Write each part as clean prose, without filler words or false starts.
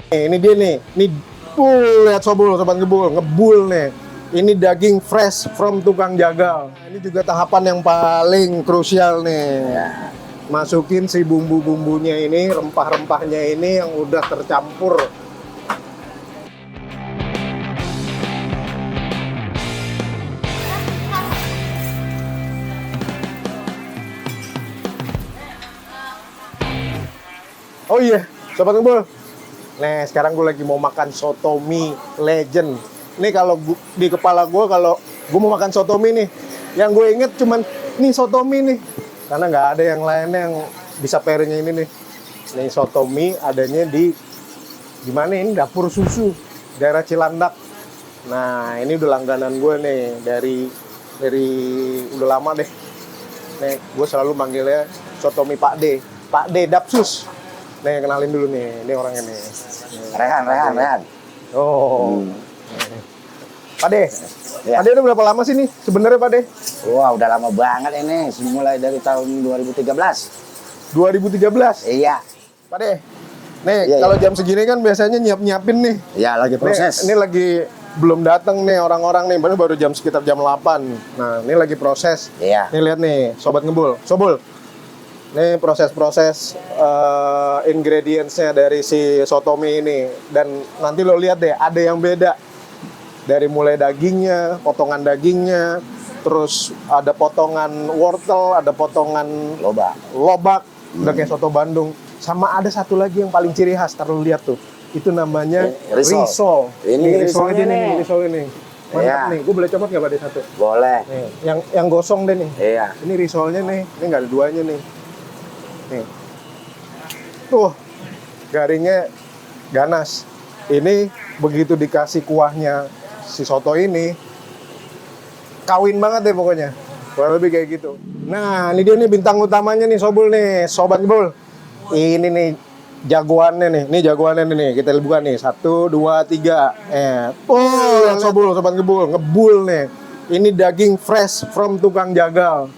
Ini dia nih, ini lihat sobat ngebul nih. Ini daging fresh from tukang jagal. Ini juga tahapan yang paling krusial nih. Masukin si bumbu-bumbunya ini, rempah-rempahnya ini yang udah tercampur. Oh iya, sobat ngebul. Nih, sekarang gue lagi mau makan soto mie legend. Nih kalau di kepala gue, kalau gue mau makan soto mie nih, yang gue inget cuman nih soto mie nih. Karena nggak ada yang lainnya yang bisa pairingnya ini nih. Nih soto mie adanya di gimana ini, Dapur Susu, daerah Cilandak. Nah, ini udah langganan gue nih dari udah lama deh. Nih, gue selalu manggilnya soto mie Pak D. Pak D Dapsus. Nih, kenalin dulu nih, ini orangnya nih. Rehan. Oh. Pak De, Ya. Pak De udah berapa lama sih nih sebenarnya Pak De? Wah, udah lama banget ini. Mulai dari tahun 2013. 2013? Iya. Pak De, nih Iya, kalau iya. jam segini kan biasanya nyiapin nih. Ya, lagi proses. Ini lagi belum datang nih orang-orang nih, baru jam sekitar jam 8. Nah, ini lagi proses. Iya. Nih lihat nih, Sobat Ngebul. Sobul. Nih proses-proses ingredientsnya dari si soto mie ini. Dan nanti lo lihat deh, ada yang beda. Dari mulai dagingnya, potongan dagingnya, terus ada potongan wortel, ada potongan lobak, udah kayak soto Bandung. Sama ada satu lagi yang paling ciri khas, taruh lihat tuh. Itu namanya risol. Ini risolnya nih. risol ini. Mantap Iya. nih, gue boleh comot nggak Pak De satu? Boleh. Nih, yang gosong deh nih. Iya. Ini risolnya nih, ini nggak ada duanya nih. Nih. Tuh, garingnya ganas. Ini begitu dikasih kuahnya si soto ini, kawin banget deh pokoknya. Kurang lebih kayak gitu. Nah, ini dia nih bintang utamanya nih, Sobul nih, Sobat Ngebul. Ini nih jagoannya nih. Ini jagoannya nih. Kita buka nih. 1, 2, 3. Lihat Sobul, Sobat ngebul nih. Ini daging fresh from tukang jagal.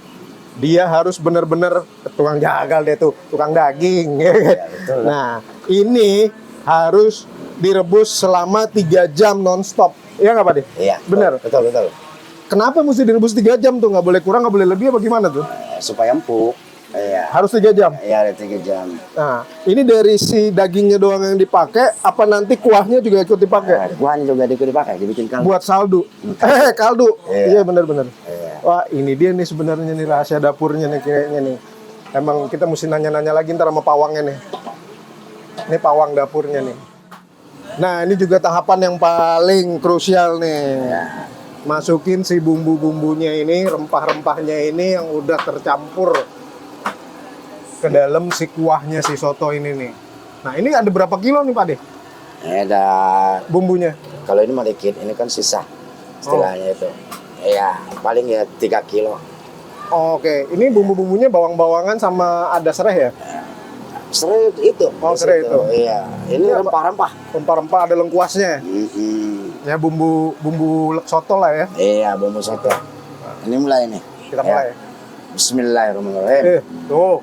Dia harus bener-bener tukang jagal deh tuh, tukang daging. betul. Nah, ini harus direbus selama 3 jam nonstop. Iya nggak Pak De? Iya. Bener. Betul. Kenapa mesti direbus 3 jam tuh? Nggak boleh kurang, nggak boleh lebih apa gimana tuh? Supaya empuk. Iya. Harus 3 jam? Iya, 3 jam. Nah, ini dari si dagingnya doang yang dipakai, apa nanti kuahnya juga ikut dipakai? Kuahnya juga dipakai, dibikin kaldu. Buat saldu. Kaldu. Iya, Iya. bener-bener. Iya. Wah, ini dia nih sebenarnya nih rahasia dapurnya nih kayaknya nih. Emang kita mesti nanya-nanya lagi ntar sama pawangnya nih. Ini pawang dapurnya nih. Nah, ini juga tahapan yang paling krusial nih. Masukin si bumbu-bumbunya ini, rempah-rempahnya ini yang udah tercampur ke dalam si kuahnya si soto ini nih. Nah, ini ada berapa kilo nih Pak De Ini ada, bumbunya? kalau ini mah dikit, ini kan sisa istilahnya itu. Iya, paling ya 3 kilo. Oke, ini bumbu-bumbunya bawang-bawangan sama ada serai ya? Serai itu. Oh, serai itu. Iya. Ini Ini apa? rempah-rempah. Rempah-rempah ada lengkuasnya. Ya bumbu soto lah ya. Iya, bumbu soto. Ini mulai nih. Kita mulai. Bismillahirrahmanirrahim. Tuh.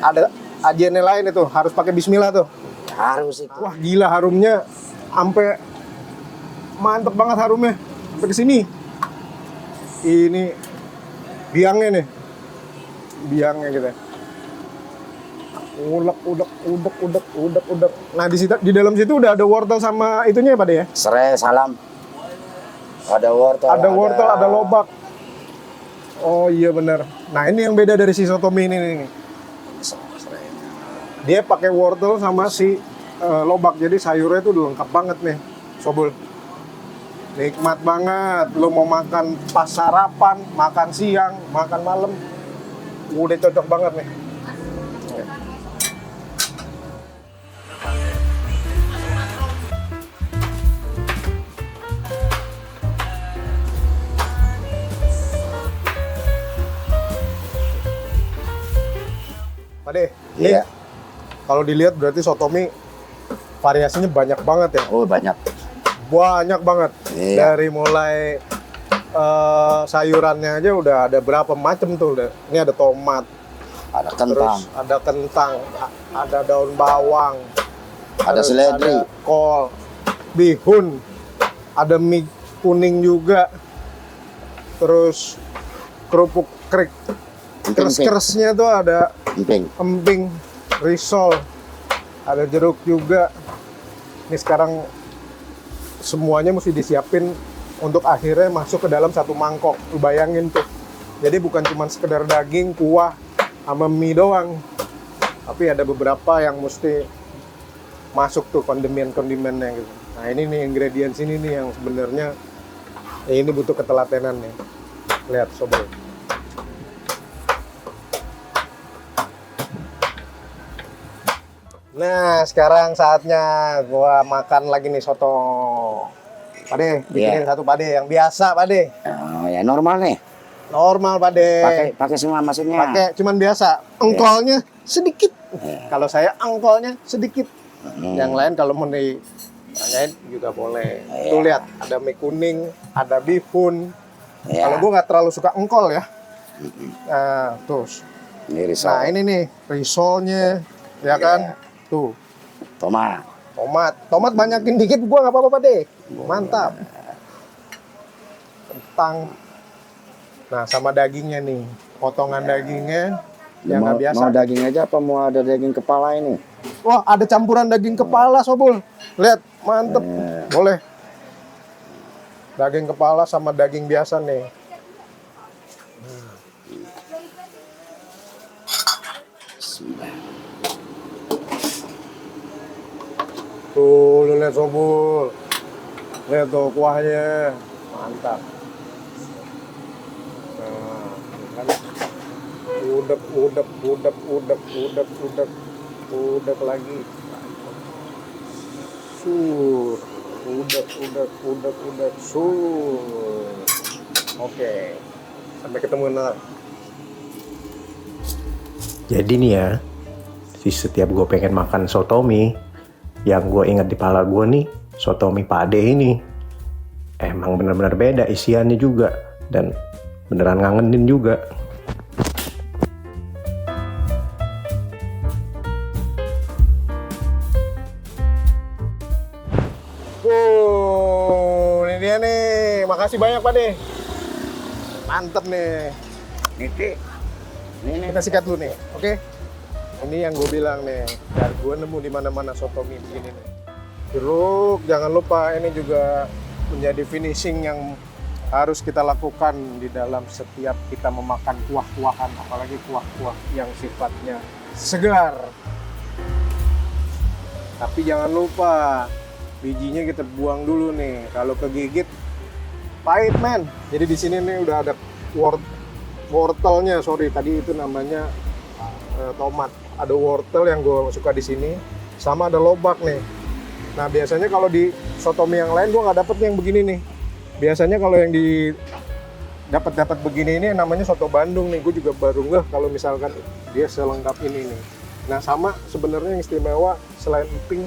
Ada ajennya lain itu, harus pakai bismillah tuh. Harus itu. Wah, gila harumnya sampai mantep banget harumnya. Sampai ke sini. Ini biangnya nih. Biangnya gitu. Udek. Nah, di dalam situ udah ada wortel sama itunya ya, Pak De ya? Serai, salam. Ada wortel. Ada wortel, ada lobak. Oh iya benar. Nah, ini yang beda dari si soto mie ini nih. Serai. Dia pakai wortel sama si lobak, jadi sayurnya itu udah lengkap banget nih, Sobul. Nikmat banget. Lo mau makan pas sarapan, makan siang, makan malam, udah cocok banget nih. Pak De, Iya. kalau dilihat berarti soto mie variasinya banyak banget ya. Oh, banyak. Banyak banget. Iya. Dari mulai sayurannya aja udah ada berapa macam tuh. Ini ada tomat, Ada kentang. terus ada kentang, ada daun bawang, Ada terus seledri. ada kol, bihun, ada mie kuning juga, terus kerupuk krik, keres-keresnya tuh ada Emping. emping, risol, ada jeruk juga. Ini sekarang semuanya mesti disiapin untuk akhirnya masuk ke dalam satu mangkok. Lu bayangin tuh. Jadi bukan cuma sekedar daging, kuah, sama mie doang. Tapi ada beberapa yang mesti masuk tuh kondimen-kondimennya gitu. Nah ini nih ingredients ini nih yang sebenarnya ini butuh ketelatenan nih. Lihat sobat. Nah, sekarang saatnya gua makan lagi nih soto. Pade, bikinin satu pade yang biasa, Pade. Oh ya normal nih. Normal, Pade. Pakai semua maksudnya. Pakai cuman biasa. Engkolnya sedikit. Kalau saya engkolnya sedikit. Yang lain kalau mau ditanyain juga boleh. Tuh lihat, ada mie kuning, ada bihun. Kalau gua nggak terlalu suka engkol ya. Nah, terus. Ini risol. Nah, ini nih risolnya, ya kan? Tuh. Tomat banyakin dikit gua nggak apa-apa deh. Mantap. Kentang. Nah, sama dagingnya nih. Potongan dagingnya yang nggak biasa. Mau daging aja apa mau ada daging kepala ini? Wah, ada campuran daging kepala, Sobul. Lihat, mantep. Boleh. Daging kepala sama daging biasa nih. Tuh, lu lihat Sobul. Lihat tuh kuahnya. Mantap. Nah, kan. Udek lagi. Udek. Oke. Sampai ketemu ntar. Jadi nih ya, setiap gue pengen makan soto mie, yang gue ingat di pala gue nih, soto mie Pade ini. Emang bener-bener beda isiannya juga, dan beneran ngangenin juga. Ini dia nih. Makasih banyak, Pak De. Mantep nih. Ini Kita sikat dulu nih, oke? Ini yang gue bilang nih. Dan gue nemu di mana-mana soto mie begini nih. Jeruk, jangan lupa ini juga menjadi finishing yang harus kita lakukan di dalam setiap kita memakan kuah-kuahan, apalagi kuah-kuah yang sifatnya segar. Tapi jangan lupa bijinya kita buang dulu nih. Kalau kegigit pahit, men. Jadi di sini nih udah ada wortelnya. Sorry, tadi itu namanya tomat. Ada wortel yang gue suka di sini, sama ada lobak nih. Nah biasanya kalau di soto mie yang lain gue nggak dapet yang begini nih. Biasanya kalau yang di dapat begini ini namanya soto Bandung nih. Gue juga baru ngeh kalau misalkan dia selengkap ini nih. Nah sama sebenarnya yang istimewa selain emping,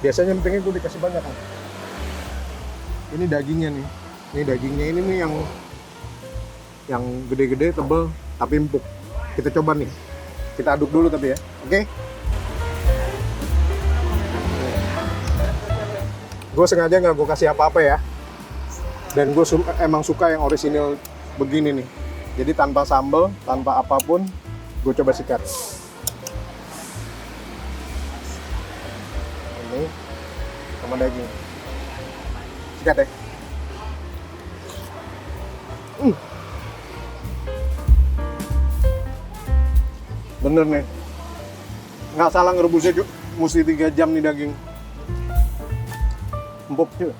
biasanya empingnya gue dikasih banyak nih. Ini dagingnya nih. Ini dagingnya ini nih yang gede-gede, tebel, tapi empuk. Kita coba nih. Kita aduk dulu tapi ya, oke? Gue sengaja nggak gue kasih apa-apa ya. Dan gue emang suka yang orisinil begini nih. Jadi tanpa sambal, tanpa apapun, gue coba sikat. Ini sama daging. Sikat ya. Bener nih. Nggak salah ngerebusnya, mesti 3 jam nih daging. Empuk cuy.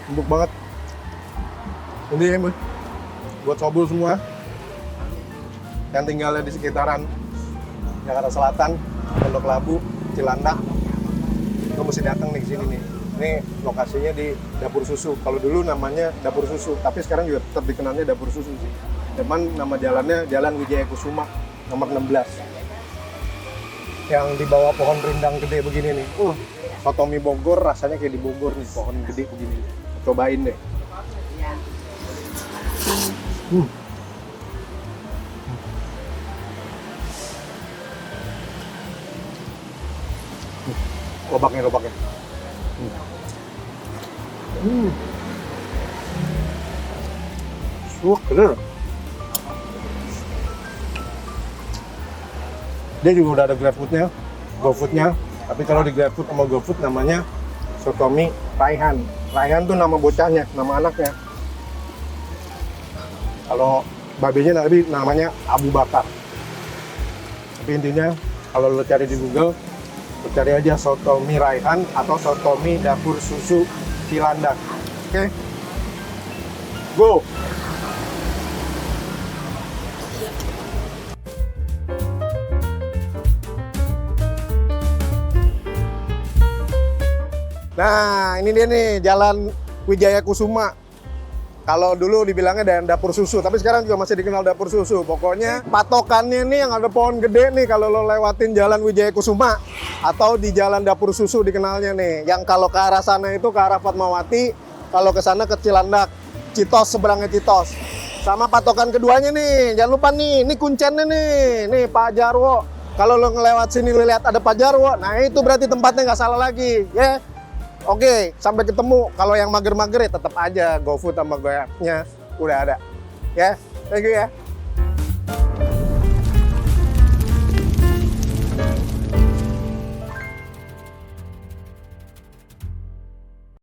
Empuk banget. Ini ya, buat Sobul semua yang tinggalnya di sekitaran Jakarta Selatan, Pondok Labu, Cilandak, lo mesti datang nih ke sini nih. Ini lokasinya di Dapur Susu. Kalau dulu namanya Dapur Susu, tapi sekarang juga tetap dikenalnya Dapur Susu sih. Cuman nama jalannya Jalan Wijaya Kusuma nomor 16. Yang di bawah pohon rindang gede begini nih. Soto mie Bogor rasanya kayak di Bogor nih, pohon gede begini. Cobain deh. Lobaknya. Bener. Dia juga udah ada GrabFood-nya, GoFood-nya. Tapi kalau di GrabFood sama GoFood namanya Sotomi Raihan. Raihan tuh nama bocahnya, nama anaknya. Kalau babenya namanya Abu Bakar. Tapi intinya kalau lo cari di Google, lo cari aja Sotomi Raihan atau Sotomi Dapur Susu Cilandak. Oke? Go! Nah, ini dia nih Jalan Wijaya Kusuma. Kalau dulu dibilangnya dapur susu, tapi sekarang juga masih dikenal dapur susu. Pokoknya patokannya nih yang ada pohon gede nih kalau lo lewatin Jalan Wijaya Kusuma atau di Jalan Dapur Susu dikenalnya nih. Yang kalau ke arah sana itu ke arah Fatmawati, kalau ke sana ke Cilandak, Citos, seberangnya Citos. Sama patokan keduanya nih, jangan lupa nih, ini kuncennya nih Pak Jarwo. Kalau lo ngelewat sini lo lihat ada Pak Jarwo, nah itu berarti tempatnya nggak salah lagi, ya. Oke, sampai ketemu. Kalau yang mager-mager ya tetap aja GoFood sama Grabnya udah ada. Ya, thank you ya.